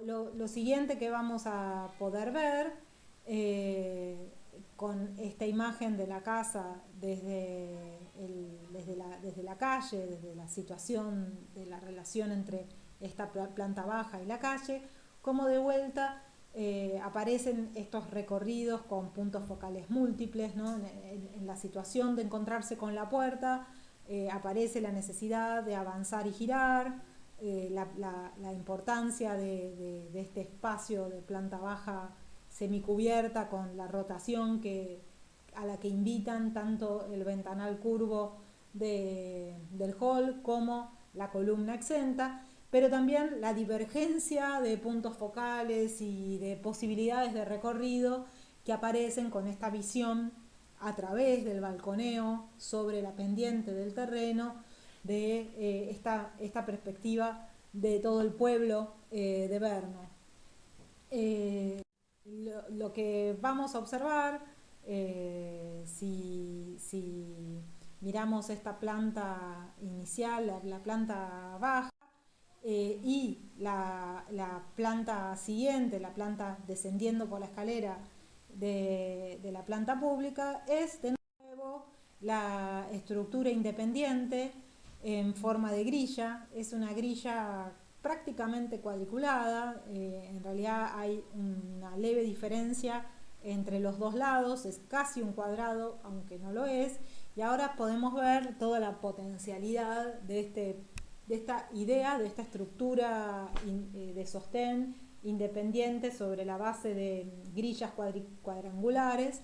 lo siguiente que vamos a poder ver con esta imagen de la casa desde la calle, desde la situación de la relación entre esta planta baja y la calle, como de vuelta aparecen estos recorridos con puntos focales múltiples, ¿no? En la situación de encontrarse con la puerta aparece la necesidad de avanzar y girar, la importancia de este espacio de planta baja semicubierta con la rotación a la que invitan tanto el ventanal curvo del hall como la columna exenta, pero también la divergencia de puntos focales y de posibilidades de recorrido que aparecen con esta visión a través del balconeo sobre la pendiente del terreno de esta perspectiva de todo el pueblo de Brno. Lo que vamos a observar, si miramos esta planta inicial, la planta baja, y la planta siguiente, la planta descendiendo por la escalera de la planta pública, es de nuevo la estructura independiente en forma de grilla. Es una grilla prácticamente cuadriculada, en realidad hay una leve diferencia entre los dos lados, es casi un cuadrado, aunque no lo es, y ahora podemos ver toda la potencialidad de esta idea, de esta estructura de sostén independiente sobre la base de grillas cuadrangulares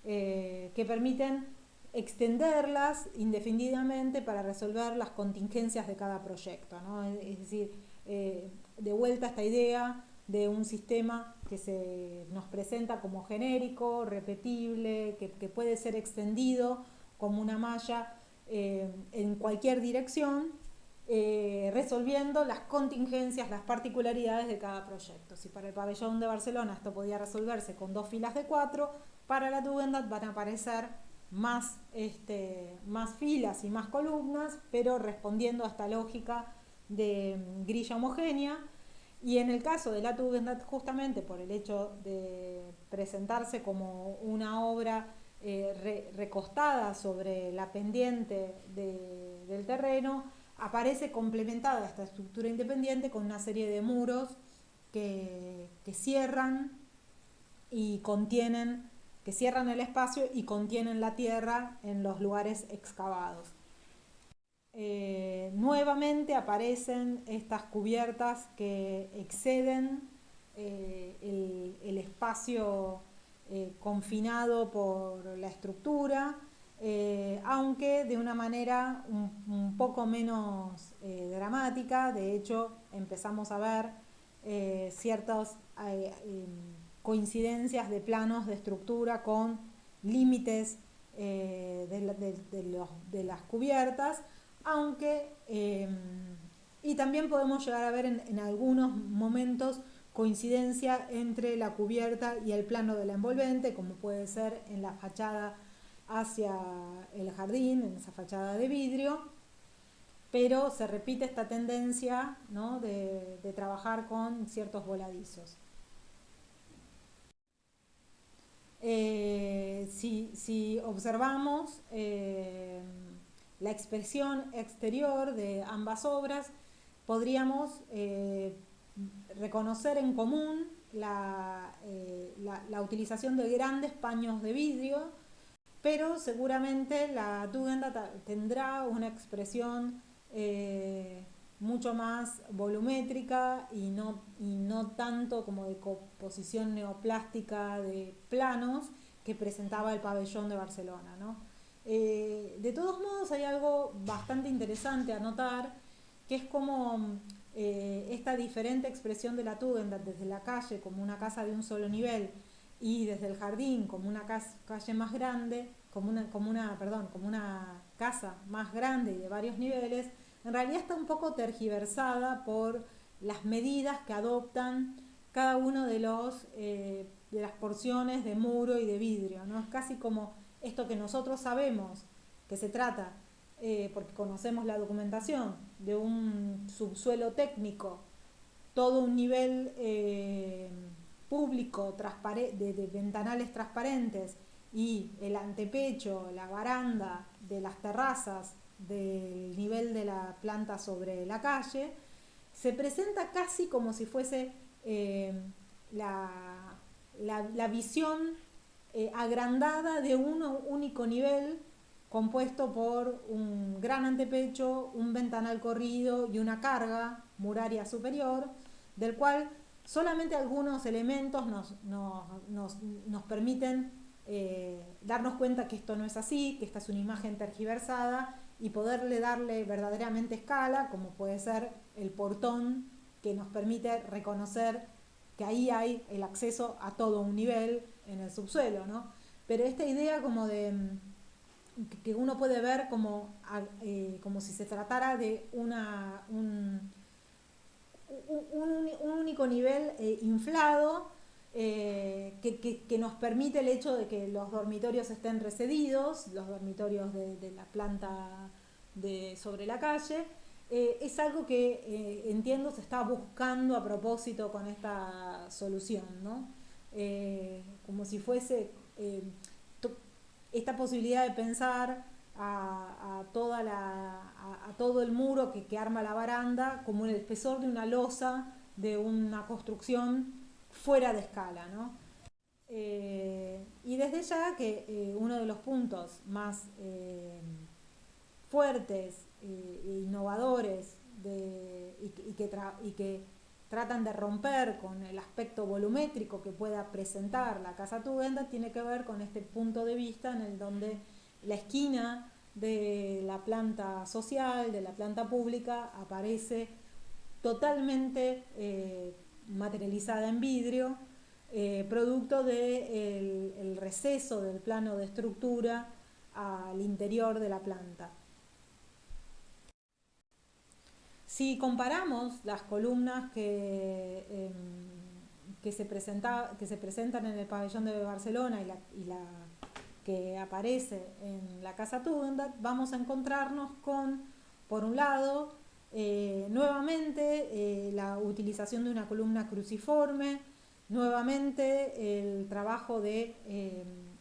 que permiten extenderlas indefinidamente para resolver las contingencias de cada proyecto, ¿no? Es decir, de vuelta a esta idea de un sistema que se nos presenta como genérico, repetible, que puede ser extendido como una malla en cualquier dirección, resolviendo las contingencias, las particularidades de cada proyecto. Si para el pabellón de Barcelona esto podía resolverse con 2 filas de 4, para la Tugendhat van a aparecer más filas y más columnas, pero respondiendo a esta lógica de grilla homogénea. Y en el caso de la Tugendhat, justamente por el hecho de presentarse como una obra recostada sobre la pendiente del terreno, aparece complementada esta estructura independiente con una serie de muros que cierran y contienen, que cierran el espacio y contienen la tierra en los lugares excavados. Nuevamente aparecen estas cubiertas que exceden el espacio confinado por la estructura, aunque de una manera un poco menos dramática. De hecho, empezamos a ver ciertas coincidencias de planos de estructura con límites de las cubiertas, aunque y también podemos llegar a ver en algunos momentos coincidencia entre la cubierta y el plano de la envolvente, como puede ser en la fachada hacia el jardín, en esa fachada de vidrio, pero se repite esta tendencia, ¿no?, de trabajar con ciertos voladizos. Si observamos la expresión exterior de ambas obras, podríamos reconocer en común la utilización de grandes paños de vidrio, pero seguramente la Tugendhat tendrá una expresión mucho más volumétrica y no tanto como de composición neoplástica de planos que presentaba el pabellón de Barcelona, ¿no? De todos modos, hay algo bastante interesante a notar, que es como esta diferente expresión de la Tugendhat desde la calle como una casa de un solo nivel y desde el jardín como una calle más grande, como una casa más grande y de varios niveles, en realidad está un poco tergiversada por las medidas que adoptan cada uno de las porciones de muro y de vidrio, ¿no? Es casi como esto que nosotros sabemos que se trata, porque conocemos la documentación, de un subsuelo técnico todo un nivel público de ventanales transparentes y el antepecho, la baranda de las terrazas del nivel de la planta sobre la calle, se presenta casi como si fuese la visión agrandada de un único nivel compuesto por un gran antepecho, un ventanal corrido y una carga muraria superior, del cual solamente algunos elementos nos permiten darnos cuenta que esto no es así, que esta es una imagen tergiversada y poderle darle verdaderamente escala, como puede ser el portón que nos permite reconocer que ahí hay el acceso a todo un nivel en el subsuelo, ¿no? Pero esta idea como de que uno puede ver como si se tratara de un único nivel inflado, que nos permite el hecho de que los dormitorios estén recedidos, los dormitorios de la planta sobre la calle, es algo que entiendo se está buscando a propósito con esta solución, ¿no? Como si fuese esta posibilidad de pensar a todo el muro que arma la baranda como el espesor de una losa de una construcción fuera de escala, ¿no? Y desde ya que uno de los puntos más fuertes e innovadores y que tratan de romper con el aspecto volumétrico que pueda presentar la casa Tugendhat tiene que ver con este punto de vista en el donde la esquina de la planta social, de la planta pública, aparece totalmente materializada en vidrio, producto del receso del plano de estructura al interior de la planta. Si comparamos las columnas que se presentan en el pabellón de Barcelona y la que aparece en la casa Tugendhat, vamos a encontrarnos con, por un lado, nuevamente la utilización de una columna cruciforme, nuevamente el trabajo de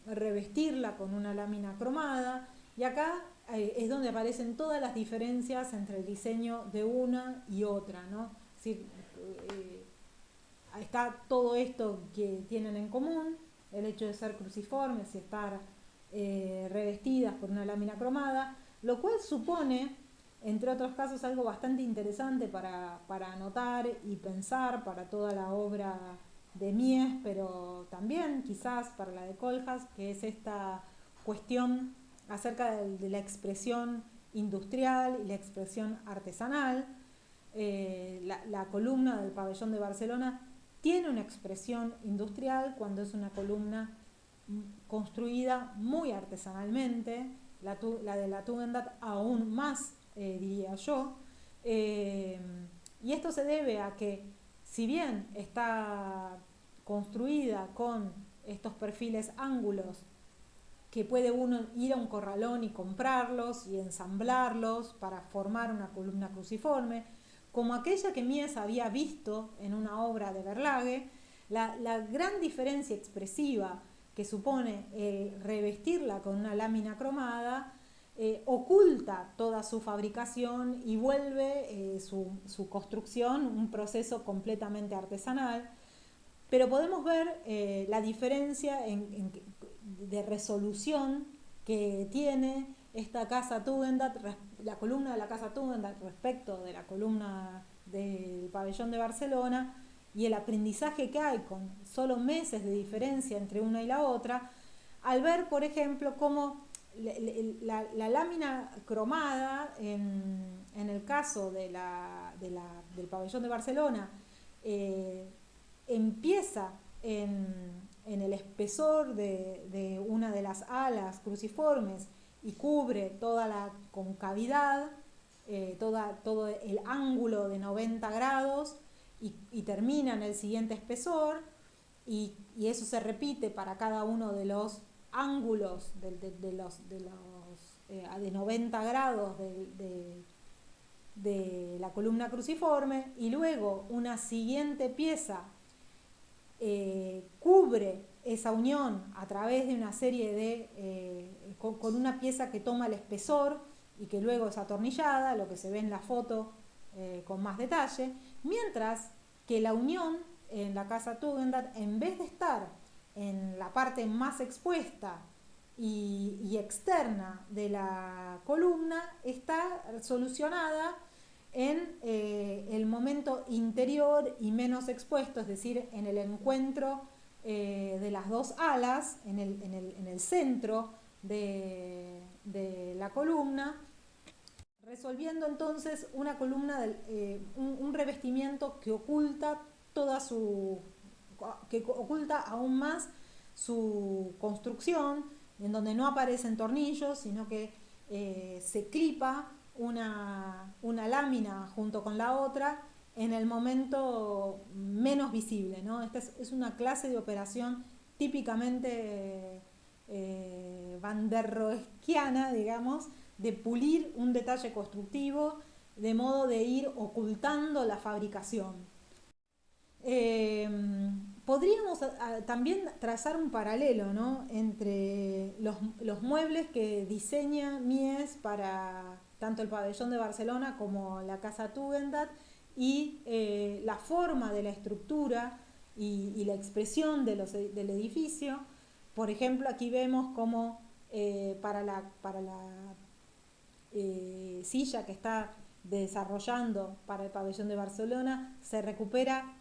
revestirla con una lámina cromada, y acá es donde aparecen todas las diferencias entre el diseño de una y otra, ¿no? Es decir, está todo esto que tienen en común, el hecho de ser cruciformes y estar revestidas por una lámina cromada, lo cual supone, entre otros casos, algo bastante interesante para anotar y pensar para toda la obra de Mies, pero también quizás para la de Kohlhaas, que es esta cuestión acerca de la expresión industrial y la expresión artesanal. La columna del pabellón de Barcelona tiene una expresión industrial cuando es una columna construida muy artesanalmente, la de la Tugendhat aún más, diría yo, y esto se debe a que, si bien está construida con estos perfiles ángulos que puede uno ir a un corralón y comprarlos y ensamblarlos para formar una columna cruciforme, como aquella que Mies había visto en una obra de Berlage, la gran diferencia expresiva que supone el revestirla con una lámina cromada oculta toda su fabricación y vuelve su construcción un proceso completamente artesanal, pero podemos ver la diferencia de resolución que tiene esta casa Tugendhat, la columna de la casa Tugendhat respecto de la columna del pabellón de Barcelona, y el aprendizaje que hay con solo meses de diferencia entre una y la otra, al ver, por ejemplo, cómo la lámina cromada en el caso del pabellón de Barcelona empieza en el espesor de una de las alas cruciformes y cubre toda la concavidad, todo el ángulo de 90 grados y termina en el siguiente espesor, y eso se repite para cada uno de los ángulos de 90 grados de la columna cruciforme y luego una siguiente pieza cubre esa unión a través de una serie de, con una pieza que toma el espesor y que luego es atornillada, lo que se ve en la foto con más detalle, mientras que la unión en la casa Tugendhat, en vez de estar en la parte más expuesta y externa de la columna, está solucionada en el momento interior y menos expuesto, es decir, en el encuentro de las dos alas, en el centro de la columna, resolviendo entonces una columna, un revestimiento que oculta toda su, que oculta aún más su construcción, en donde no aparecen tornillos, sino que se clipa una lámina junto con la otra en el momento menos visible, ¿no? Esta es una clase de operación típicamente van der Roheskiana, digamos, de pulir un detalle constructivo de modo de ir ocultando la fabricación. Eh, Podríamos también trazar un paralelo, ¿no?, entre los muebles que diseña Mies para tanto el pabellón de Barcelona como la casa Tugendhat y la forma de la estructura y la expresión de del edificio. Por ejemplo, aquí vemos como para la silla que está desarrollando para el pabellón de Barcelona se recupera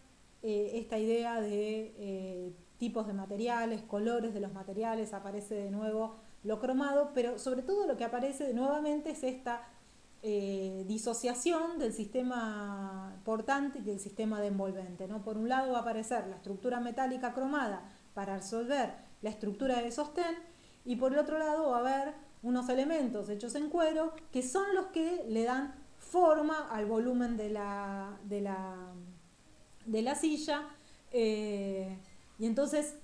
esta idea de tipos de materiales, colores de los materiales, aparece de nuevo lo cromado, pero sobre todo lo que aparece nuevamente es esta disociación del sistema portante y del sistema de envolvente, ¿no? Por un lado va a aparecer la estructura metálica cromada para resolver la estructura de sostén y por el otro lado va a haber unos elementos hechos en cuero que son los que le dan forma al volumen de la silla y entonces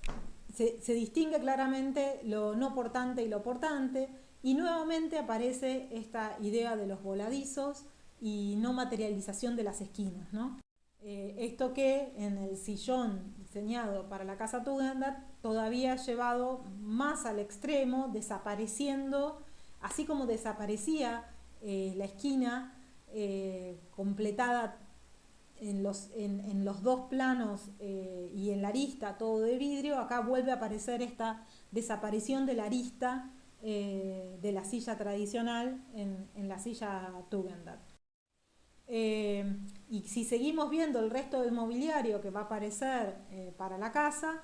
se distingue claramente lo no portante y lo portante y nuevamente aparece esta idea de los voladizos y no materialización de las esquinas, ¿no? Esto que en el sillón diseñado para la casa Tugendhat todavía llevado más al extremo, desapareciendo, así como desaparecía la esquina completada en los dos planos y en la arista todo de vidrio, acá vuelve a aparecer esta desaparición de la arista de la silla tradicional en la silla Tugendhat. Y si seguimos viendo el resto del mobiliario que va a aparecer para la casa,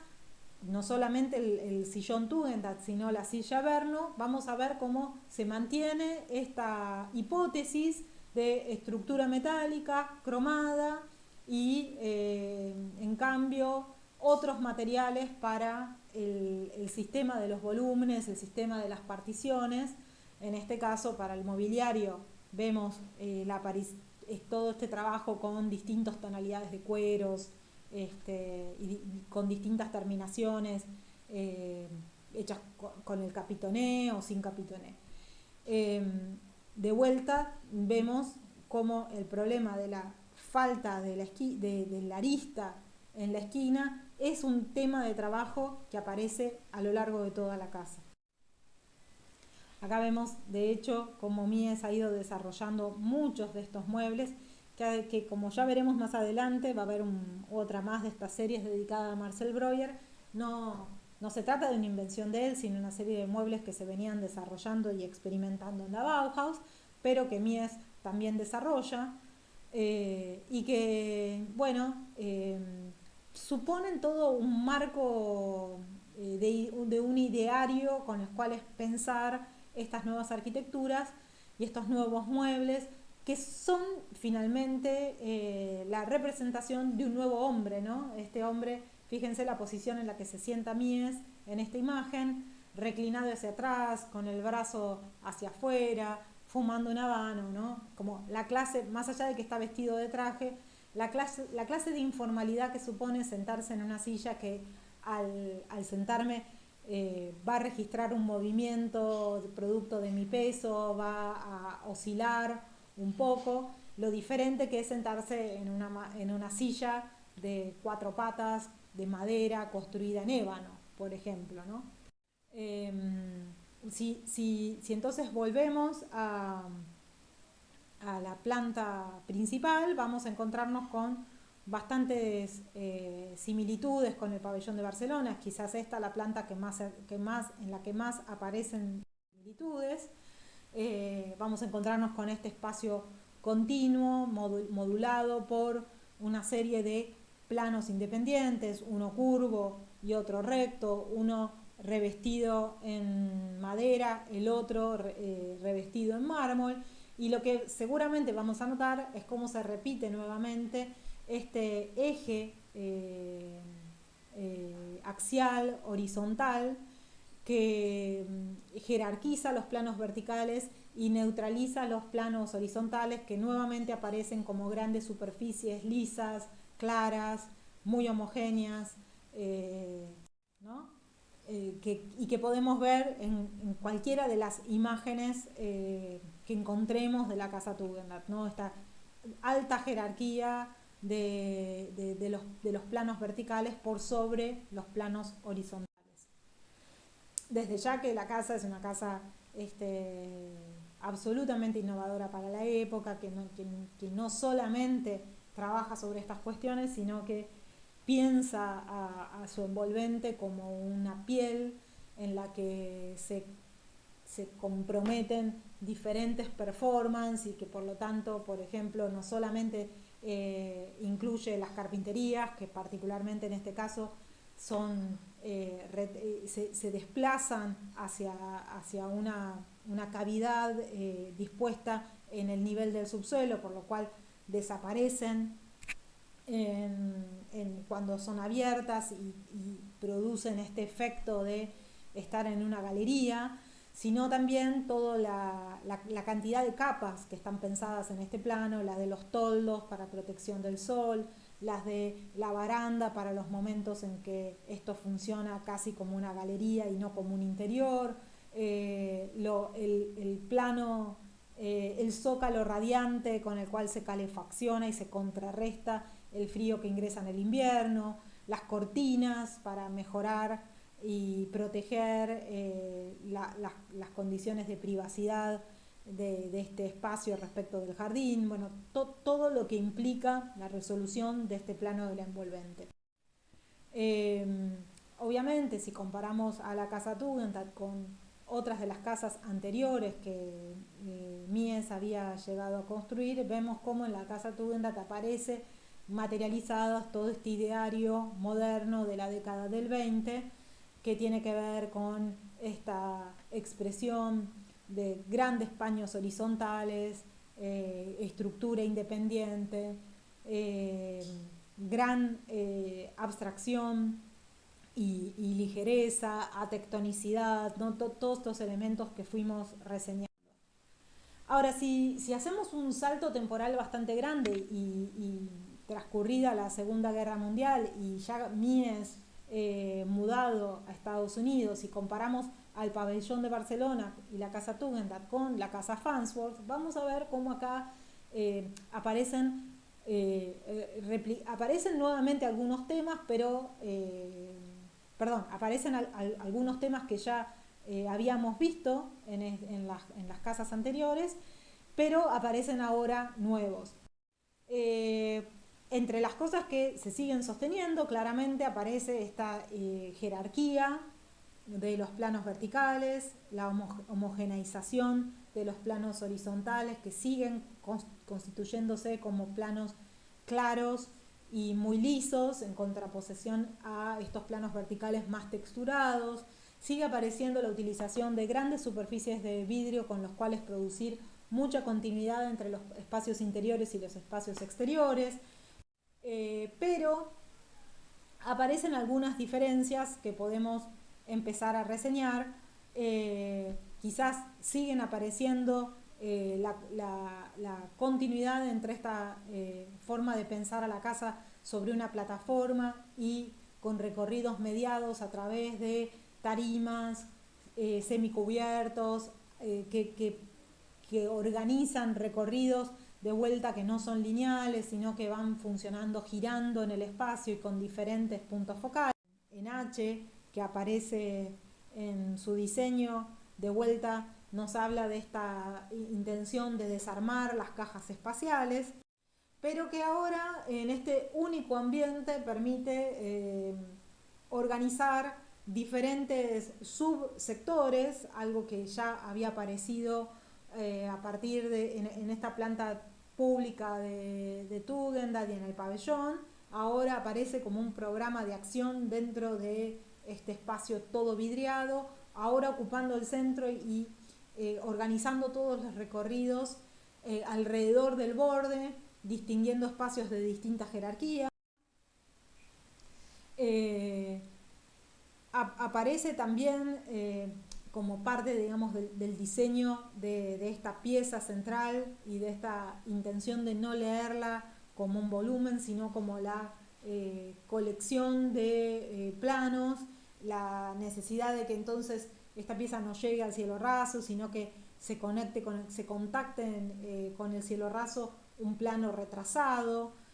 no solamente el sillón Tugendhat, sino la silla Verno, vamos a ver cómo se mantiene esta hipótesis de estructura metálica, cromada y en cambio otros materiales para el sistema de los volúmenes, el sistema de las particiones. En este caso, para el mobiliario, vemos todo este trabajo con distintas tonalidades de cueros, y con distintas terminaciones hechas con el capitoné o sin capitoné. De vuelta vemos como el problema de la falta de la arista en la esquina es un tema de trabajo que aparece a lo largo de toda la casa. Acá vemos de hecho cómo Mies ha ido desarrollando muchos de estos muebles que como ya veremos más adelante, va a haber otra más de estas series dedicada a Marcel Breuer. No se trata de una invención de él, sino una serie de muebles que se venían desarrollando y experimentando en la Bauhaus, pero que Mies también desarrolla y que, bueno, suponen todo un marco de un ideario con los cuales pensar estas nuevas arquitecturas y estos nuevos muebles que son finalmente la representación de un nuevo hombre, ¿no? Este hombre, fíjense la posición en la que se sienta Mies en esta imagen, reclinado hacia atrás, con el brazo hacia afuera, fumando un habano, ¿no? Como la clase, más allá de que está vestido de traje, la clase de informalidad que supone sentarse en una silla que al sentarme va a registrar un movimiento producto de mi peso, va a oscilar un poco lo diferente que es sentarse en una silla de 4 patas, de madera, construida en ébano, por ejemplo, ¿no? Si entonces volvemos a la planta principal, vamos a encontrarnos con bastantes similitudes con el pabellón de Barcelona. Quizás esta la planta en la que más aparecen similitudes. Vamos a encontrarnos con este espacio continuo, modulado por una serie de planos independientes, uno curvo y otro recto, uno revestido en madera, el otro revestido en mármol, y lo que seguramente vamos a notar es cómo se repite nuevamente este eje axial, horizontal, que jerarquiza los planos verticales y neutraliza los planos horizontales, que nuevamente aparecen como grandes superficies lisas, claras, muy homogéneas, ¿no? Y que podemos ver en cualquiera de las imágenes que encontremos de la casa Tugendhat, ¿no? Esta alta jerarquía de los planos verticales por sobre los planos horizontales. Desde ya que la casa es una casa absolutamente innovadora para la época, que no solamente trabaja sobre estas cuestiones, sino que piensa a su envolvente como una piel en la que se comprometen diferentes performances, y que por lo tanto, por ejemplo, no solamente incluye las carpinterías, que particularmente en este caso son se desplazan hacia una cavidad dispuesta en el nivel del subsuelo, por lo cual desaparecen cuando son abiertas y producen este efecto de estar en una galería, sino también toda la cantidad de capas que están pensadas en este plano, las de los toldos para protección del sol, las de la baranda para los momentos en que esto funciona casi como una galería y no como un interior, el plano, el zócalo radiante con el cual se calefacciona y se contrarresta el frío que ingresa en el invierno, las cortinas para mejorar y proteger las condiciones de privacidad de este espacio respecto del jardín, bueno, todo lo que implica la resolución de este plano de la envolvente. Obviamente, si comparamos a la casa Tugendhat con otras de las casas anteriores que Mies había llegado a construir, vemos cómo en la casa Tugendhat aparece materializado todo este ideario moderno de la década del 20, que tiene que ver con esta expresión de grandes paños horizontales, estructura independiente, gran abstracción y ligereza, atectonicidad, ¿no? Todos estos elementos que fuimos reseñando. Ahora, si hacemos un salto temporal bastante grande y transcurrida la Segunda Guerra Mundial y ya Mies mudado a Estados Unidos, y comparamos al pabellón de Barcelona y la casa Tugendhat con la casa Farnsworth, vamos a ver cómo acá aparecen nuevamente algunos temas, pero aparecen algunos temas que ya habíamos visto en las casas anteriores, pero aparecen ahora nuevos. Entre las cosas que se siguen sosteniendo, claramente aparece esta jerarquía de los planos verticales, la homogeneización de los planos horizontales, que siguen constituyéndose como planos claros y muy lisos en contraposición a estos planos verticales más texturados. Sigue apareciendo la utilización de grandes superficies de vidrio con los cuales producir mucha continuidad entre los espacios interiores y los espacios exteriores, pero aparecen algunas diferencias que podemos empezar a reseñar. Quizás siguen apareciendo la continuidad entre esta forma de pensar a la casa sobre una plataforma y con recorridos mediados a través de tarimas semicubiertos que organizan recorridos de vuelta que no son lineales, sino que van funcionando, girando en el espacio y con diferentes puntos focales. En H, que aparece en su diseño, de vuelta nos habla de esta intención de desarmar las cajas espaciales, pero que ahora en este único ambiente permite organizar diferentes subsectores, algo que ya había aparecido a partir de en esta planta pública de Tugendhat y en el pabellón. Ahora aparece como un programa de acción dentro de este espacio todo vidriado, ahora ocupando el centro y organizando todos los recorridos alrededor del borde, distinguiendo espacios de distinta jerarquía. Eh, Aparece también como parte, digamos, del diseño de esta pieza central y de esta intención de no leerla como un volumen, sino como la colección de planos, la necesidad de que entonces esta pieza no llegue al cielo raso, sino que se contacten con el cielo raso un plano retrasado.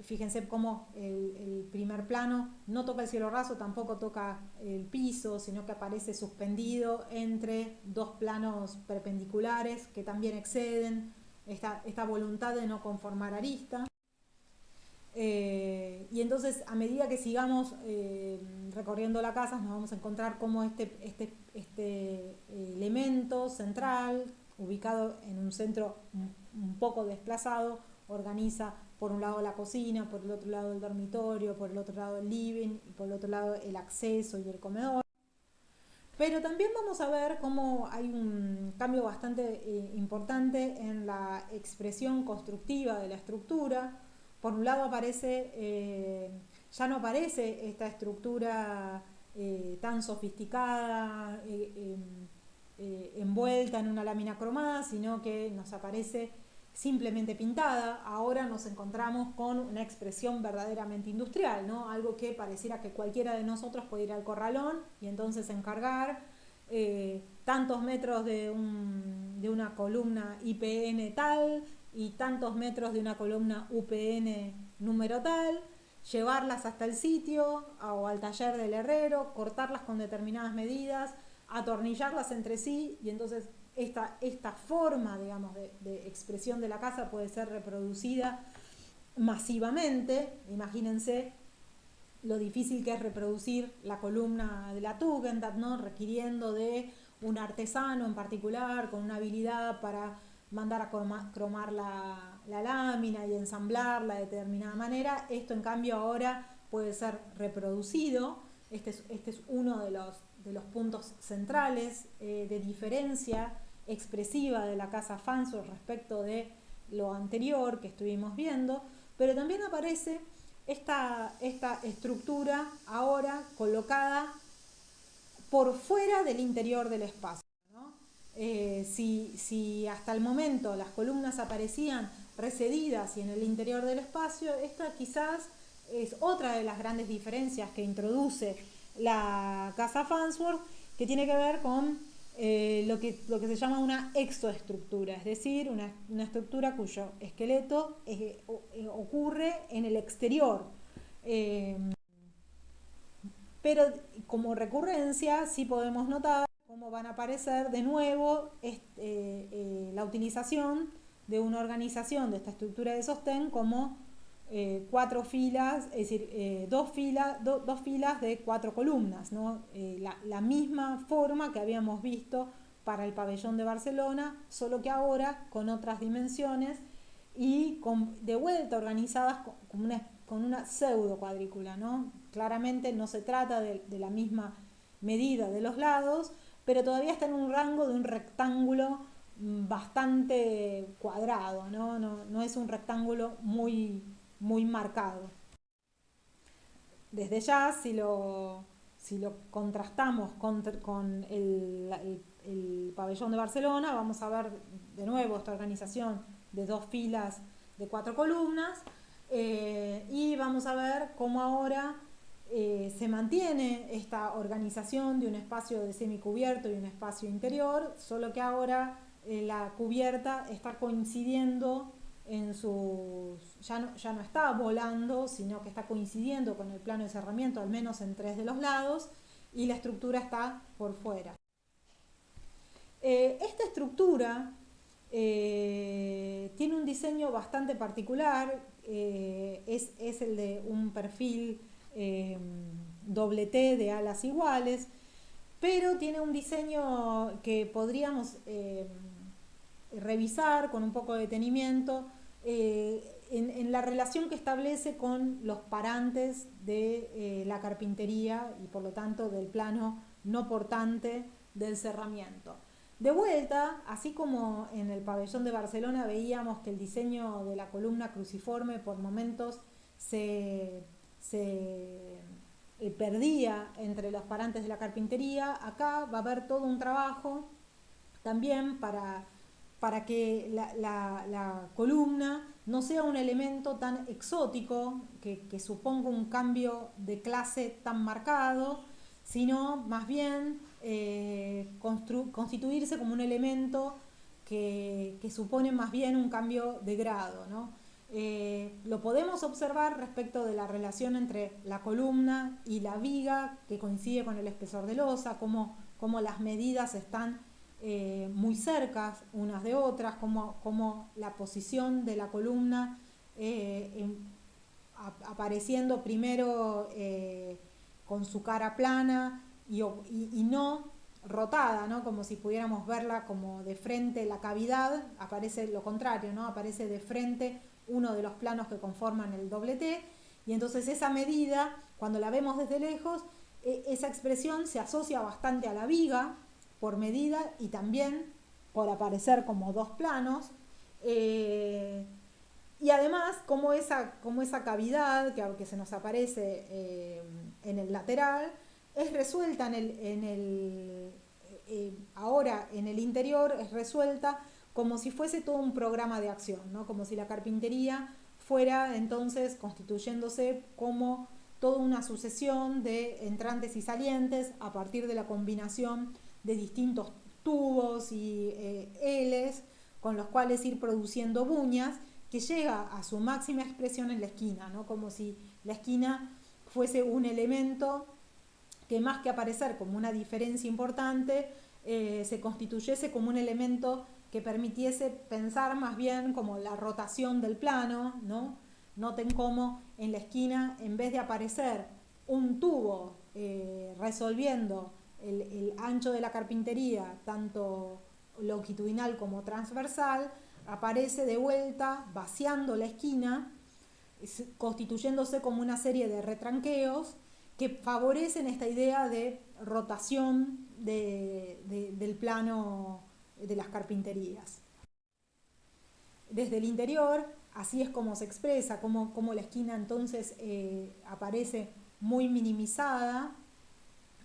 Fíjense cómo el primer plano no toca el cielo raso, tampoco toca el piso, sino que aparece suspendido entre dos planos perpendiculares que también exceden esta voluntad de no conformar arista. Y entonces, a medida que sigamos recorriendo la casa, nos vamos a encontrar cómo este elemento central, ubicado en un centro un poco desplazado, organiza por un lado la cocina, por el otro lado el dormitorio, por el otro lado el living y por el otro lado el acceso y el comedor. Pero también vamos a ver cómo hay un cambio bastante importante en la expresión constructiva de la estructura. Por un lado ya no aparece esta estructura tan sofisticada, envuelta en una lámina cromada, sino que nos aparece simplemente pintada. Ahora nos encontramos con una expresión verdaderamente industrial, ¿no? Algo que pareciera que cualquiera de nosotros puede ir al corralón y entonces encargar tantos metros de una columna IPN tal y tantos metros de una columna UPN número tal, llevarlas hasta el sitio o al taller del herrero, cortarlas con determinadas medidas, atornillarlas entre sí, y entonces esta forma, digamos, de expresión de la casa puede ser reproducida masivamente. Imagínense lo difícil que es reproducir la columna de la Tugendhat, ¿no? Requiriendo de un artesano en particular con una habilidad para mandar a cromar la lámina y ensamblarla de determinada manera. Esto, en cambio, ahora puede ser reproducido. Este es uno de los puntos centrales de diferencia expresiva de la casa Farnsworth respecto de lo anterior que estuvimos viendo, pero también aparece esta estructura ahora colocada por fuera del interior del espacio, ¿no? Si hasta el momento las columnas aparecían recedidas y en el interior del espacio, esta quizás es otra de las grandes diferencias que introduce la casa Farnsworth, que tiene que ver con lo que se llama una exoestructura, es decir, una estructura cuyo esqueleto ocurre en el exterior. Pero como recurrencia sí podemos notar cómo van a aparecer de nuevo la utilización de una organización de esta estructura de sostén como 4 filas, es decir, dos filas de 4 columnas, ¿no? La misma forma que habíamos visto para el pabellón de Barcelona, solo que ahora con otras dimensiones y de vuelta organizadas con una pseudo cuadrícula, ¿no? Claramente no se trata de la misma medida de los lados, pero todavía está en un rango de un rectángulo bastante cuadrado, ¿no? No es un rectángulo muy marcado. Desde ya, si lo contrastamos con el pabellón de Barcelona, vamos a ver de nuevo esta organización de 2 filas de 4 columnas, y vamos a ver cómo ahora se mantiene esta organización de un espacio de semicubierto y un espacio interior, solo que ahora la cubierta está coincidiendo ya no está volando, sino que está coincidiendo con el plano de cerramiento, al menos en 3 de los lados, y la estructura está por fuera. Esta estructura tiene un diseño bastante particular, es el de un perfil doble T de alas iguales, pero tiene un diseño que podríamos revisar con un poco de detenimiento en la relación que establece con los parantes de la carpintería y por lo tanto del plano no portante del cerramiento. De vuelta, así como en el pabellón de Barcelona veíamos que el diseño de la columna cruciforme por momentos se perdía entre los parantes de la carpintería, acá va a haber todo un trabajo también para que la columna no sea un elemento tan exótico que suponga un cambio de clase tan marcado, sino más bien constituirse como un elemento que supone más bien un cambio de grado, ¿no? Lo podemos observar respecto de la relación entre la columna y la viga, que coincide con el espesor de losa, cómo las medidas están muy cercas unas de otras, como la posición de la columna apareciendo primero con su cara plana y no rotada, ¿no? Como si pudiéramos verla como de frente la cavidad, aparece lo contrario, ¿no? Aparece de frente uno de los planos que conforman el doble T, y entonces esa medida, cuando la vemos desde lejos, esa expresión se asocia bastante a la viga por medida y también por aparecer como dos planos. Y además, como esa cavidad que se nos aparece en el lateral, es resuelta ahora en el interior, es resuelta como si fuese todo un programa de acción, ¿no? Como si la carpintería fuera entonces constituyéndose como toda una sucesión de entrantes y salientes a partir de la combinación de distintos tubos y Ls con los cuales ir produciendo buñas, que llega a su máxima expresión en la esquina, ¿no? Como si la esquina fuese un elemento que más que aparecer como una diferencia importante, se constituyese como un elemento que permitiese pensar más bien como la rotación del plano, ¿no? Noten cómo en la esquina, en vez de aparecer un tubo resolviendo el ancho de la carpintería, tanto longitudinal como transversal, aparece de vuelta vaciando la esquina, constituyéndose como una serie de retranqueos que favorecen esta idea de rotación del plano de las carpinterías. Desde el interior, así es como se expresa, como la esquina entonces aparece muy minimizada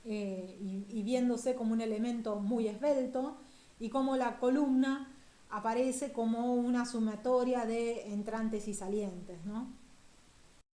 y viéndose como un elemento muy esbelto, y como la columna aparece como una sumatoria de entrantes y salientes, ¿no?